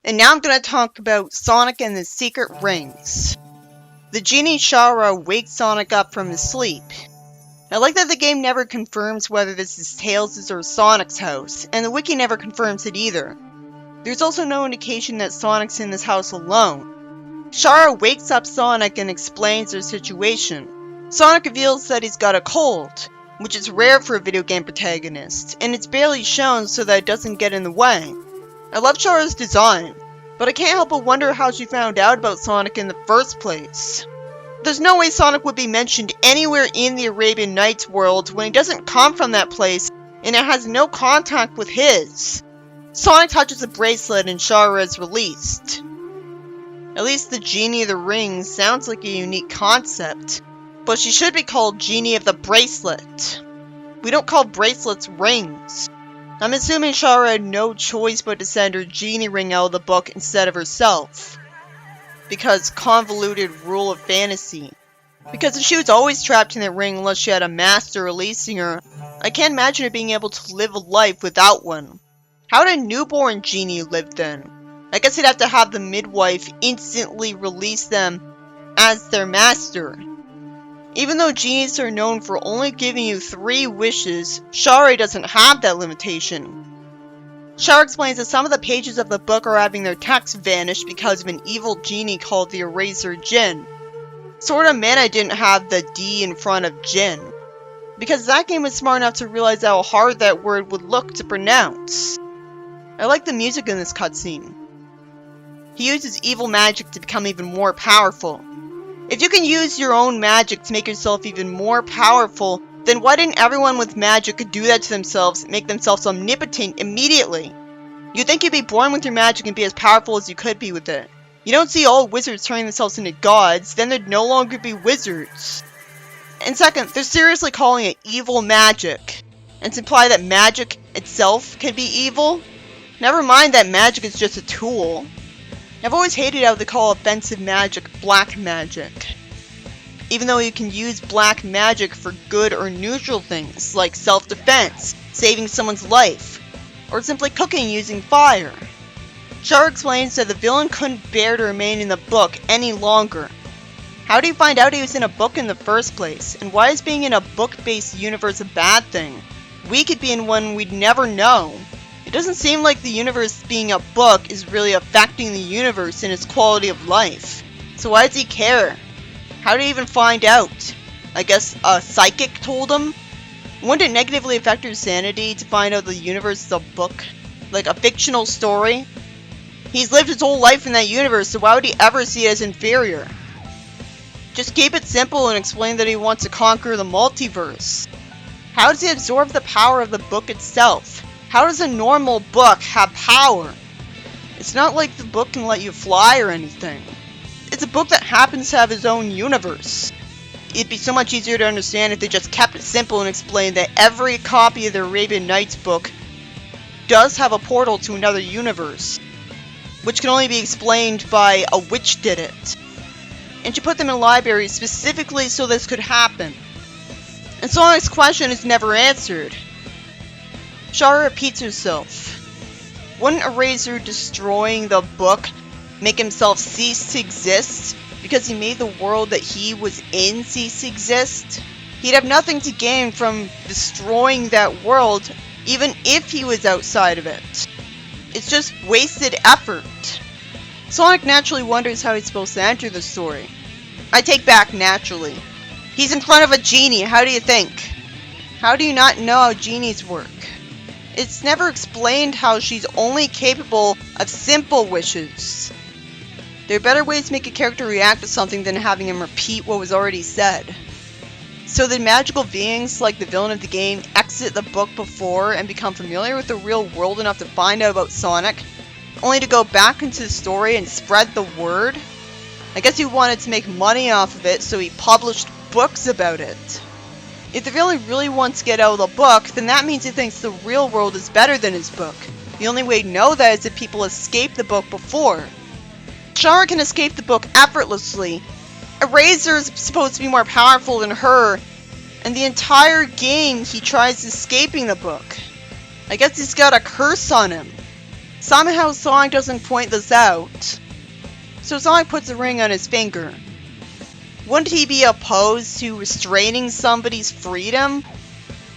And now I'm going to talk about Sonic and the Secret Rings. The genie Shara wakes Sonic up from his sleep. I like that the game never confirms whether this is Tails' or Sonic's house, and the wiki never confirms it either. There's also no indication that Sonic's in this house alone. Shara wakes up Sonic and explains their situation. Sonic reveals that he's got a cold, which is rare for a video game protagonist, and it's barely shown so that it doesn't get in the way. I love Shara's design, but I can't help but wonder how she found out about Sonic in the first place. There's no way Sonic would be mentioned anywhere in the Arabian Nights world when he doesn't come from that place and it has no contact with his. Sonic touches a bracelet and Shara is released. At least the Genie of the Ring sounds like a unique concept, but she should be called Genie of the Bracelet. We don't call bracelets rings. I'm assuming Shara had no choice but to send her genie ring out of the book instead of herself. Because convoluted rule of fantasy. Because if she was always trapped in that ring unless she had a master releasing her, I can't imagine her being able to live a life without one. How would a newborn genie live then? I guess he'd have to have the midwife instantly release them as their master. Even though genies are known for only giving you 3 wishes, Shara doesn't have that limitation. Shara explains that some of the pages of the book are having their text vanished because of an evil genie called the Eraser Djinn. Sorta meant I didn't have the D in front of Djinn, because that game was smart enough to realize how hard that word would look to pronounce. I like the music in this cutscene. He uses evil magic to become even more powerful. If you can use your own magic to make yourself even more powerful, then why didn't everyone with magic do that to themselves and make themselves omnipotent immediately? You'd think you'd be born with your magic and be as powerful as you could be with it. You don't see all wizards turning themselves into gods, then there'd no longer be wizards. And second, they're seriously calling it evil magic. And to imply that magic itself can be evil? Never mind that magic is just a tool. I've always hated how they call offensive magic black magic. Even though you can use black magic for good or neutral things, like self-defense, saving someone's life, or simply cooking using fire. Shara explains that the villain couldn't bear to remain in the book any longer. How do you find out he was in a book in the first place, and why is being in a book-based universe a bad thing? We could be in one we'd never know. It doesn't seem like the universe being a book is really affecting the universe and its quality of life. So why does he care? How did he even find out? I guess a psychic told him? Wouldn't it negatively affect your sanity to find out the universe is a book? Like a fictional story? He's lived his whole life in that universe, so why would he ever see it as inferior? Just keep it simple and explain that he wants to conquer the multiverse. How does he absorb the power of the book itself? How does a normal book have power? It's not like the book can let you fly or anything. It's a book that happens to have its own universe. It'd be so much easier to understand if they just kept it simple and explained that every copy of the Arabian Nights book does have a portal to another universe, which can only be explained by a witch did it. And you put them in libraries specifically so this could happen. And Sonic's question is never answered. Shara repeats herself. Wouldn't Eraser destroying the book make himself cease to exist because he made the world that he was in cease to exist? He'd have nothing to gain from destroying that world, even if he was outside of it. It's just wasted effort. Sonic naturally wonders how he's supposed to enter the story. I take back naturally. He's in front of a genie, how do you think? How do you not know how genies work? It's never explained how she's only capable of simple wishes. There are better ways to make a character react to something than having him repeat what was already said. So did magical beings, like the villain of the game, exit the book before and become familiar with the real world enough to find out about Sonic, only to go back into the story and spread the word? I guess he wanted to make money off of it, so he published books about it. If the villain really wants to get out of the book, then that means he thinks the real world is better than his book. The only way to know that is if people escape the book before. Shara can escape the book effortlessly. Eraser is supposed to be more powerful than her, and the entire game he tries escaping the book. I guess he's got a curse on him. Somehow Sonic doesn't point this out. So Sonic puts a ring on his finger. Wouldn't he be opposed to restraining somebody's freedom?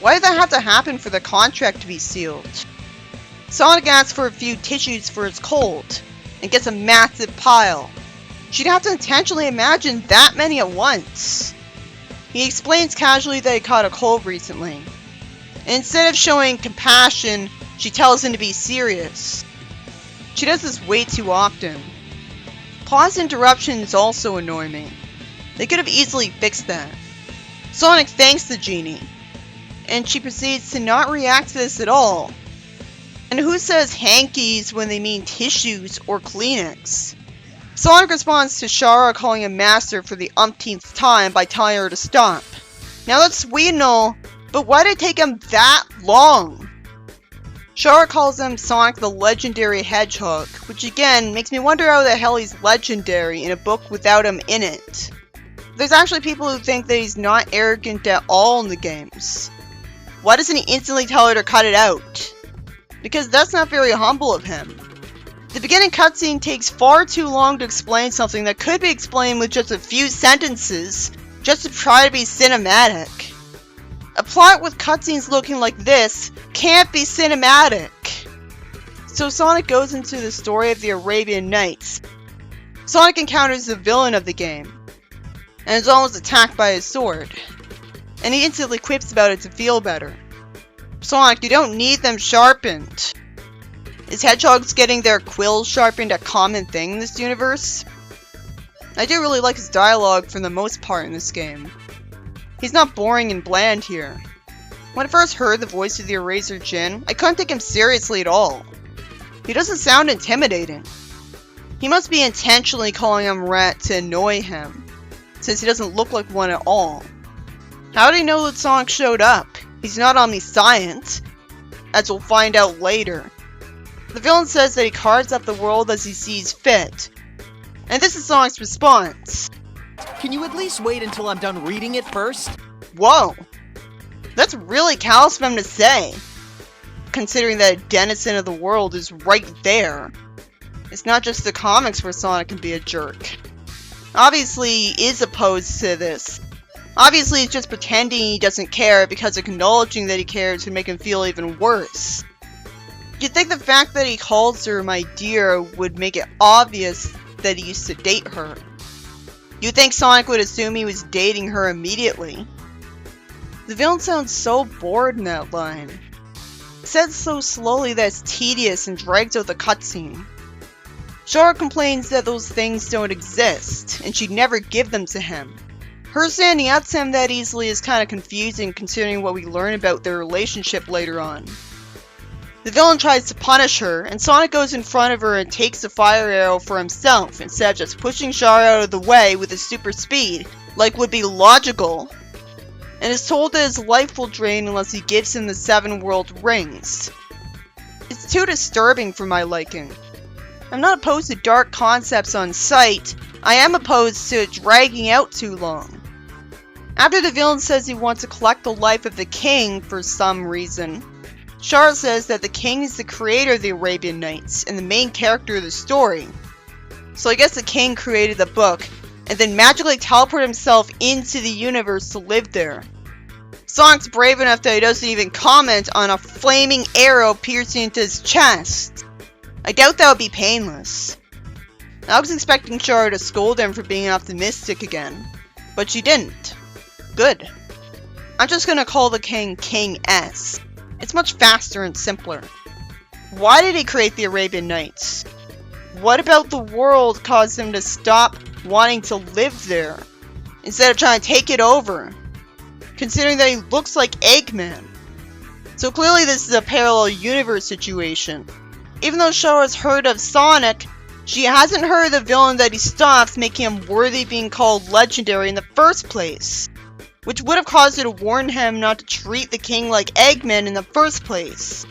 Why did that have to happen for the contract to be sealed? Sonic asks for a few tissues for his cold, and gets a massive pile. She'd have to intentionally imagine that many at once. He explains casually that he caught a cold recently. And instead of showing compassion, she tells him to be serious. She does this way too often. Pause interruptions also annoy me. They could have easily fixed that. Sonic thanks the genie, and she proceeds to not react to this at all. And who says hankies when they mean tissues or Kleenex? Sonic responds to Shara calling him master for the umpteenth time by telling her to stop. Now that's sweet and all, but why did it take him that long? Shara calls him Sonic the Legendary Hedgehog, which again makes me wonder how the hell he's legendary in a book without him in it. There's actually people who think that he's not arrogant at all in the games. Why doesn't he instantly tell her to cut it out? Because that's not very humble of him. The beginning cutscene takes far too long to explain something that could be explained with just a few sentences, just to try to be cinematic. A plot with cutscenes looking like this can't be cinematic. So Sonic goes into the story of the Arabian Nights. Sonic encounters the villain of the game, and is almost attacked by his sword. And he instantly quips about it to feel better. Sonic, you don't need them sharpened. Is hedgehogs getting their quills sharpened a common thing in this universe? I do really like his dialogue for the most part in this game. He's not boring and bland here. When I first heard the voice of the Eraser Jin, I couldn't take him seriously at all. He doesn't sound intimidating. He must be intentionally calling him Rat to annoy him, since he doesn't look like one at all. How did he know that Sonic showed up? He's not omniscient, as we'll find out later. The villain says that he carves up the world as he sees fit, and this is Sonic's response. Can you at least wait until I'm done reading it first? Whoa! That's really callous of him to say, considering that a denizen of the world is right there. It's not just the comics where Sonic can be a jerk. Obviously, he is opposed to this. Obviously, he's just pretending he doesn't care because acknowledging that he cares would make him feel even worse. You'd think the fact that he calls her my dear would make it obvious that he used to date her. You'd think Sonic would assume he was dating her immediately. The villain sounds so bored in that line. Said so slowly that it's tedious and drags out the cutscene. Shara complains that those things don't exist, and she'd never give them to him. Her standing up to him that easily is kinda confusing considering what we learn about their relationship later on. The villain tries to punish her, and Sonic goes in front of her and takes the fire arrow for himself instead of just pushing Shara out of the way with his super speed, like would be logical, and is told that his life will drain unless he gives him the 7 world rings. It's too disturbing for my liking. I'm not opposed to dark concepts on sight, I am opposed to it dragging out too long. After the villain says he wants to collect the life of the king for some reason, Shara says that the king is the creator of the Arabian Nights and the main character of the story. So I guess the king created the book and then magically teleported himself into the universe to live there. Sonic's brave enough that he doesn't even comment on a flaming arrow piercing into his chest. I doubt that would be painless. I was expecting Shara to scold him for being optimistic again, but she didn't. Good. I'm just gonna call the king King S. It's much faster and simpler. Why did he create the Arabian Nights? What about the world caused him to stop wanting to live there, instead of trying to take it over? Considering that he looks like Eggman. So clearly this is a parallel universe situation. Even though Shara's heard of Sonic, she hasn't heard of the villain that he stops, making him worthy of being called legendary in the first place. Which would have caused her to warn him not to treat the king like Eggman in the first place.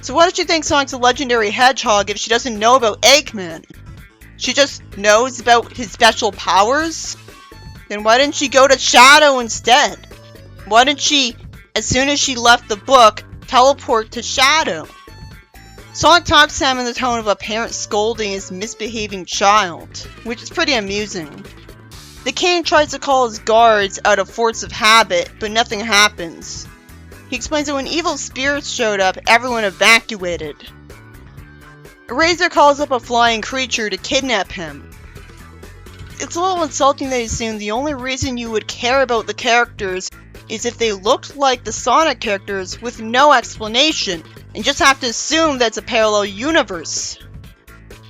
So why does she think Sonic's a legendary hedgehog if she doesn't know about Eggman? She just knows about his special powers? Then why didn't she go to Shadow instead? Why didn't she, as soon as she left the book, teleport to Shadow? Sonic talks to him in the tone of a parent scolding his misbehaving child, which is pretty amusing. The king tries to call his guards out of force of habit, but nothing happens. He explains that when evil spirits showed up, everyone evacuated. Eraser calls up a flying creature to kidnap him. It's a little insulting that he assumed the only reason you would care about the characters is if they looked like the Sonic characters with no explanation, and just have to assume that's a parallel universe.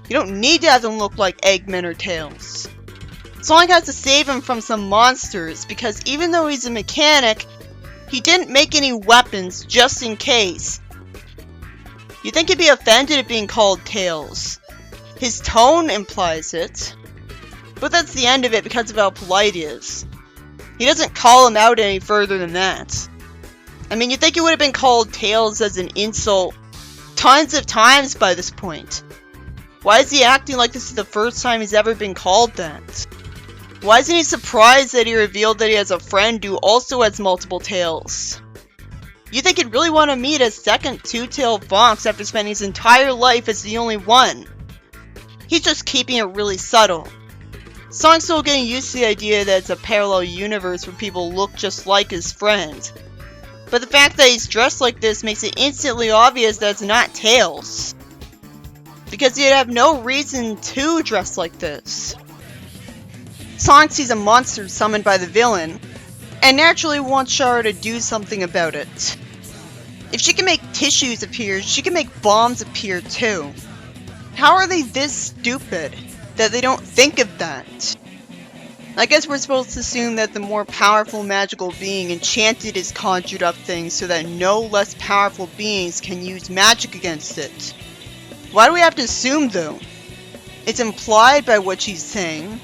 You don't need to have them look like Eggman or Tails. Sonic has to save him from some monsters, because even though he's a mechanic, he didn't make any weapons just in case. You'd think he'd be offended at being called Tails. His tone implies it. But that's the end of it because of how polite he is. He doesn't call him out any further than that. I mean, you'd think he would have been called Tails as an insult tons of times by this point. Why is he acting like this is the first time he's ever been called that? Why isn't he surprised that he revealed that he has a friend who also has multiple tails? You think he'd really want to meet a second two-tailed fox after spending his entire life as the only one? He's just keeping it really subtle. Sonic's still getting used to the idea that it's a parallel universe where people look just like his friend. But the fact that he's dressed like this makes it instantly obvious that it's not Tails. Because he'd have no reason to dress like this. Sonic sees a monster summoned by the villain, and naturally wants Chara to do something about it. If she can make tissues appear, she can make bombs appear too. How are they this stupid that they don't think of that? I guess we're supposed to assume that the more powerful magical being enchanted is conjured up things so that no less powerful beings can use magic against it. Why do we have to assume though? It's implied by what she's saying.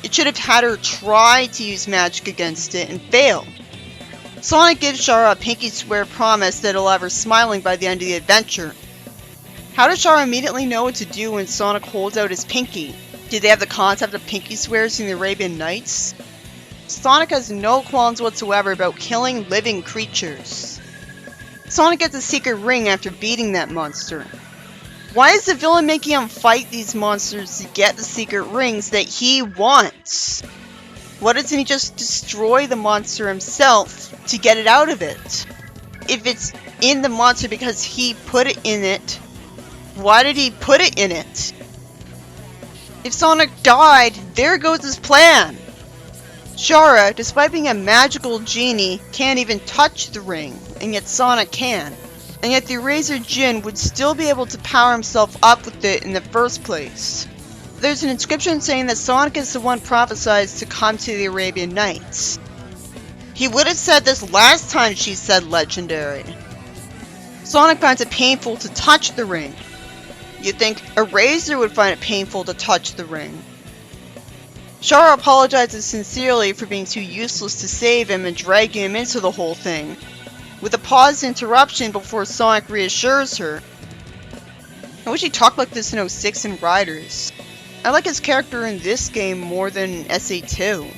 It should have had her try to use magic against it and fail. Sonic gives Chara a pinky swear promise that he'll have her smiling by the end of the adventure. How does Chara immediately know what to do when Sonic holds out his pinky? Did they have the concept of pinky swears in the Arabian Nights? Sonic has no qualms whatsoever about killing living creatures. Sonic gets a secret ring after beating that monster. Why is the villain making him fight these monsters to get the secret rings that he wants? Why doesn't he just destroy the monster himself to get it out of it? If it's in the monster because he put it in it, why did he put it in it? If Sonic died, there goes his plan! Chara, despite being a magical genie, can't even touch the ring, and yet Sonic can. And yet the Eraser Djinn would still be able to power himself up with it in the first place. There's an inscription saying that Sonic is the one prophesied to come to the Arabian Nights. He would have said this last time she said legendary. Sonic finds it painful to touch the ring. You'd think Eraser would find it painful to touch the ring. Chara apologizes sincerely for being too useless to save him and dragging him into the whole thing, with a paused interruption before Sonic reassures her. I wish he talked like this in 06 and Riders. I like his character in this game more than SA2.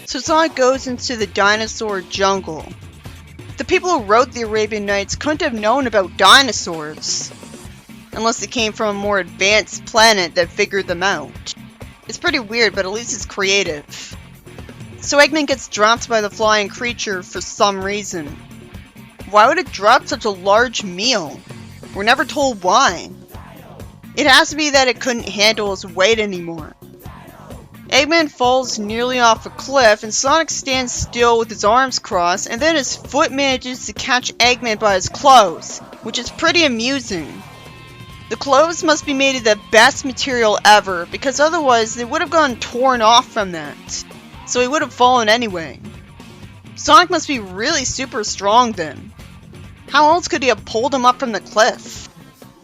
So Sonic goes into the dinosaur jungle. The people who wrote the Arabian Nights couldn't have known about dinosaurs, unless they came from a more advanced planet that figured them out. It's pretty weird, but at least it's creative. So Eggman gets dropped by the flying creature for some reason. Why would it drop such a large meal? We're never told why. It has to be that it couldn't handle its weight anymore. Eggman falls nearly off a cliff and Sonic stands still with his arms crossed, and then his foot manages to catch Eggman by his clothes, which is pretty amusing. The clothes must be made of the best material ever, because otherwise they would have gotten torn off from that. So he would have fallen anyway. Sonic must be really super strong then. How else could he have pulled him up from the cliff?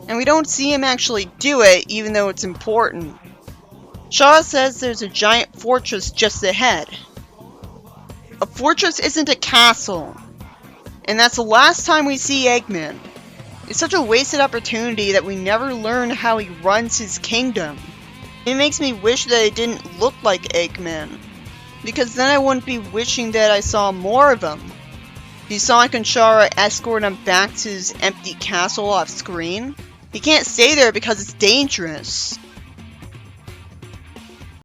And we don't see him actually do it, even though it's important. Chara says there's a giant fortress just ahead. A fortress isn't a castle. And that's the last time we see Eggman. It's such a wasted opportunity that we never learn how he runs his kingdom. It makes me wish that it didn't look like Eggman, because then I wouldn't be wishing that I saw more of him. Do Sonic and Chara escort him back to his empty castle off screen? He can't stay there because it's dangerous.